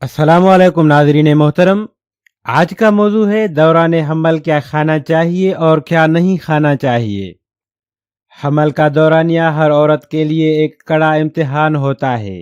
अस्सलाम वालेकुम नाज़रीन मोहतरम। आज का मौजू है दौरान हमल क्या खाना चाहिए और क्या नहीं खाना चाहिए। हमल का दौरानिया हर औरत के लिए एक कड़ा इम्तिहान होता है।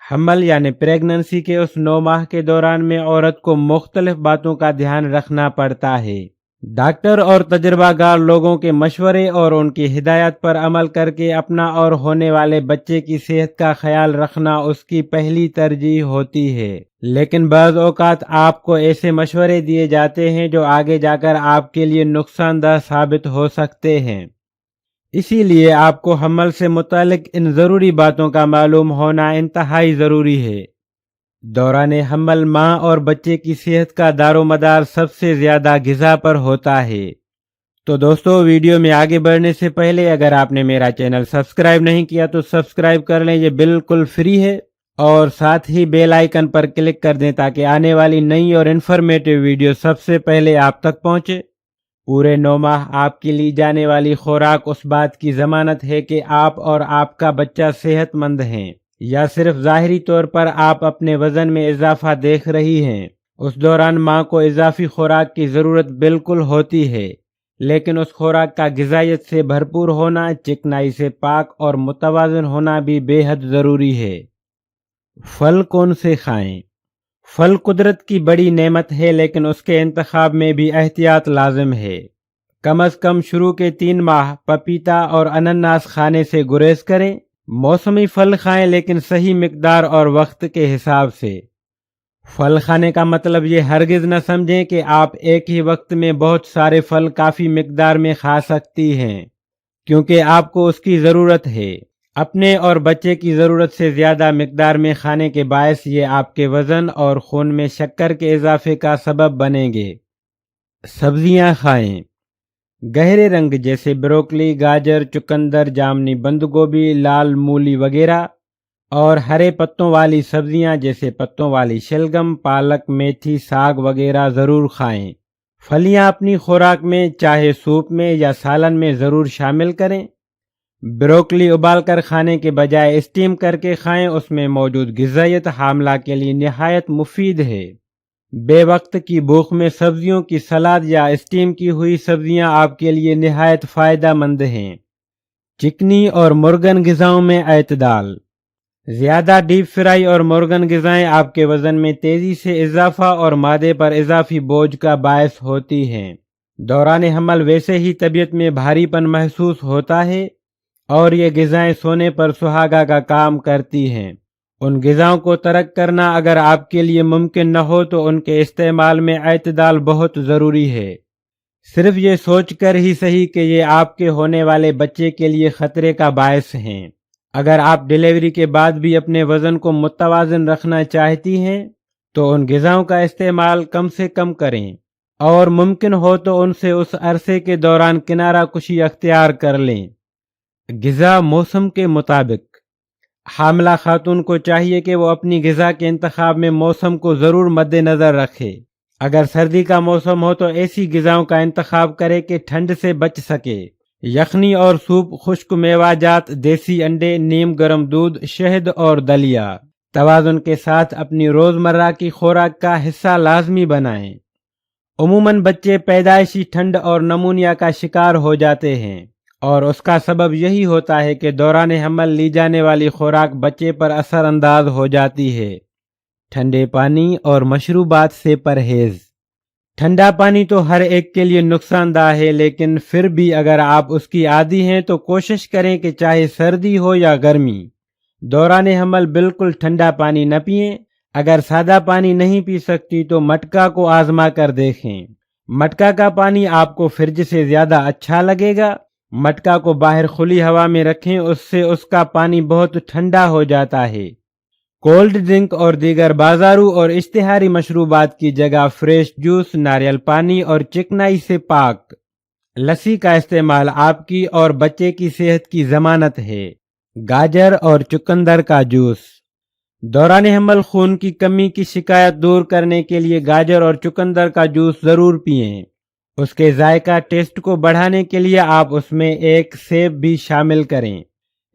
हमल यानी प्रेगनेंसी के उस 9 माह के दौरान में औरत को मुख्तलिफ बातों का ध्यान रखना पड़ता है। डॉक्टर और तजर्बाकार लोगों के मशवरे और उनकी हिदायत पर अमल करके अपना और होने वाले बच्चे की सेहत का ख्याल रखना उसकी पहली तरजीह होती है। लेकिन बाज़ औक़ात आपको ऐसे मशवरे दिए जाते हैं जो आगे जाकर आपके लिए नुकसानदेह साबित हो सकते हैं। इसीलिए आपको हमल से मुतालिक इन ज़रूरी बातों का मालूम होना इंतहाई ज़रूरी है। दौरान हमल माँ और बच्चे की सेहत का दारोमदार सबसे ज़्यादा ग़िज़ा पर होता है। तो दोस्तों, वीडियो में आगे बढ़ने से पहले अगर आपने मेरा चैनल सब्सक्राइब नहीं किया तो सब्सक्राइब कर लें, ये बिल्कुल फ्री है। और साथ ही बेल आइकन पर क्लिक कर दें ताकि आने वाली नई और इन्फॉर्मेटिव वीडियो सबसे पहले आप तक पहुंचे। पूरे 9 माह आपकी ली जाने वाली खुराक उस बात की ज़मानत है कि आप और आपका बच्चा सेहतमंद हैं, या सिर्फ ज़ाहिरी तौर पर आप अपने वज़न में इजाफा देख रही हैं। उस दौरान माँ को इजाफी खुराक की ज़रूरत बिल्कुल होती है, लेकिन उस खुराक का ग़िज़ाइयत से भरपूर होना, चिकनाई से पाक और मुतवाज़न होना भी बेहद ज़रूरी है। फल कौन से खाएं? फल कुदरत की बड़ी नेमत है, लेकिन उसके इंतखाब में भी एहतियात लाजिम है। कम अज़ कम शुरू के 3 माह पपीता और अनानास खाने से गुरेज करें। मौसमी फल खाएं, लेकिन सही मिकदार और वक्त के हिसाब से। फल खाने का मतलब ये हरगिज़ न समझें कि आप एक ही वक्त में बहुत सारे फल काफ़ी मिकदार में खा सकती हैं, क्योंकि आपको उसकी ज़रूरत है। अपने और बच्चे की ज़रूरत से ज़्यादा मिकदार में खाने के बायस ये आपके वज़न और खून में शक्कर के इजाफे का सबब बनेंगे। सब्जियां खाएं। गहरे रंग जैसे ब्रोकली, गाजर, चुकंदर, जामनी बंद गोभी, लाल मूली वगैरह, और हरे पत्तों वाली सब्जियां जैसे पत्तों वाली शलगम, पालक, मेथी, साग वगैरह ज़रूर खाएं। फलियां अपनी खुराक में चाहे सूप में या सालन में ज़रूर शामिल करें। ब्रोकली उबालकर खाने के बजाय स्टीम करके खाएं, उसमें मौजूद ग़िज़ाइयत हामला के लिए निहायत मुफीद है। बेवक्त की भूख में सब्जियों की सलाद या स्टीम की हुई सब्जियां आपके लिए निहायत फ़ायदा मंद हैं। चिकनी और मुर्गन ग़िज़ाओं में एतदाल। ज़्यादा डीप फ्राई और मुर्गन ग़िज़ाएं आपके वज़न में तेज़ी से इजाफा और मादे पर इजाफी बोझ का बायस होती हैं। दौरान हमल वैसे ही तबीयत में भारीपन महसूस होता है, और ये ग़िज़ाएं सोने पर सुहागा का काम करती हैं। उन ग़िज़ाओं को तर्क करना अगर आपके लिए मुमकिन न हो तो उनके इस्तेमाल में एतदाल बहुत ज़रूरी है। सिर्फ ये सोच कर ही सही कि ये आपके होने वाले बच्चे के लिए ख़तरे का बायस हैं। अगर आप डिलीवरी के बाद भी अपने वज़न को मुतवाज़न रखना चाहती हैं तो उन ग़िज़ाओं का इस्तेमाल कम से कम करें, और मुमकिन हो तो उनसे उस अरसे के दौरान किनारा कुशी अख्तियार कर लें। ग़िज़ा मौसम के मुताबिक। हामिला खातून को चाहिए कि वो अपनी ग़िज़ा के इंतखाब में मौसम को ज़रूर मद्देनज़र रखे। अगर सर्दी का मौसम हो तो ऐसी ग़िज़ाओं का इंतखाब करे कि ठंड से बच सके। यखनी और सूप, खुश्क मेवाजात, देसी अंडे, नीम गर्म दूध, शहद और दलिया तवाज़ुन के साथ अपनी रोज़मर्रा की खुराक का हिस्सा लाजमी बनाएं। उमूमन बच्चे पैदाइशी ठंड और नमूनिया का शिकार हो जाते हैं, और उसका सबब यही होता है कि दौरान हमल ली जाने वाली खुराक बच्चे पर असरअंदाज हो जाती है। ठंडे पानी और मशरूबात से परहेज। ठंडा पानी तो हर एक के लिए नुकसानदाह है, लेकिन फिर भी अगर आप उसकी आदी हैं तो कोशिश करें कि चाहे सर्दी हो या गर्मी, दौरान हमल बिल्कुल ठंडा पानी न पिएं। अगर सादा पानी नहीं पी सकती तो मटका को आजमा कर देखें। मटका का पानी आपको फ्रिज से ज़्यादा अच्छा लगेगा। मटका को बाहर खुली हवा में रखें, उससे उसका पानी बहुत ठंडा हो जाता है। कोल्ड ड्रिंक और दीगर बाजारू और इश्तिहारी मशरूबात की जगह फ्रेश जूस, नारियल पानी और चिकनाई से पाक लस्सी का इस्तेमाल आपकी और बच्चे की सेहत की ज़मानत है। गाजर और चुकंदर का जूस। दौरान हमल खून की कमी की शिकायत दूर करने के लिए गाजर और चुकंदर का जूस ज़रूर पिएं। उसके जायका टेस्ट को बढ़ाने के लिए आप उसमें एक सेब भी शामिल करें,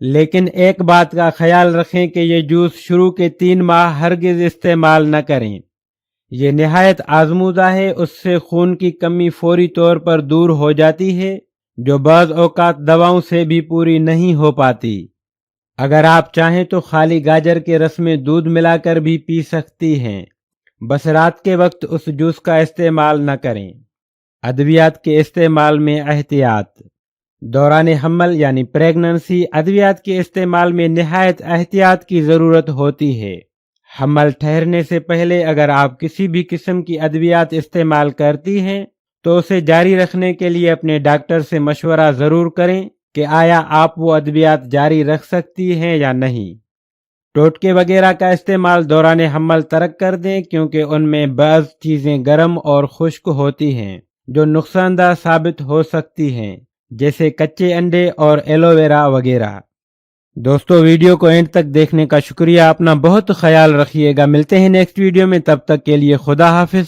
لیکن ایک بات کا خیال رکھیں کہ یہ جوس شروع کے 3 ماہ ہرگز استعمال نہ کریں۔ یہ نہایت آزمودہ ہے، اس سے خون کی کمی فوری طور پر دور ہو جاتی ہے، جو بعض اوقات دواؤں سے بھی پوری نہیں ہو پاتی۔ اگر آپ چاہیں تو خالی گاجر کے رس میں دودھ ملا کر بھی پی سکتی ہیں، بس رات کے وقت اس جوس کا استعمال نہ کریں۔ ادویات کے استعمال میں احتیاط۔ دوران حمل یعنی پریگننسی ادویات کے استعمال میں نہایت احتیاط کی ضرورت ہوتی ہے۔ حمل ٹھہرنے سے پہلے اگر آپ کسی بھی قسم کی ادویات استعمال کرتی ہیں تو اسے جاری رکھنے کے لیے اپنے ڈاکٹر سے مشورہ ضرور کریں کہ آیا آپ وہ ادویات جاری رکھ سکتی ہیں یا نہیں۔ ٹوٹکے وغیرہ کا استعمال دوران حمل ترک کر دیں، کیونکہ ان میں بعض چیزیں گرم اور خشک ہوتی ہیں جو نقصان دہ ثابت ہو سکتی ہیں، جیسے کچے انڈے اور ایلو ویرا وغیرہ۔ دوستو، ویڈیو کو اینڈ تک دیکھنے کا شکریہ۔ اپنا بہت خیال رکھیے گا، ملتے ہیں نیکسٹ ویڈیو میں، تب تک کے لیے خدا حافظ۔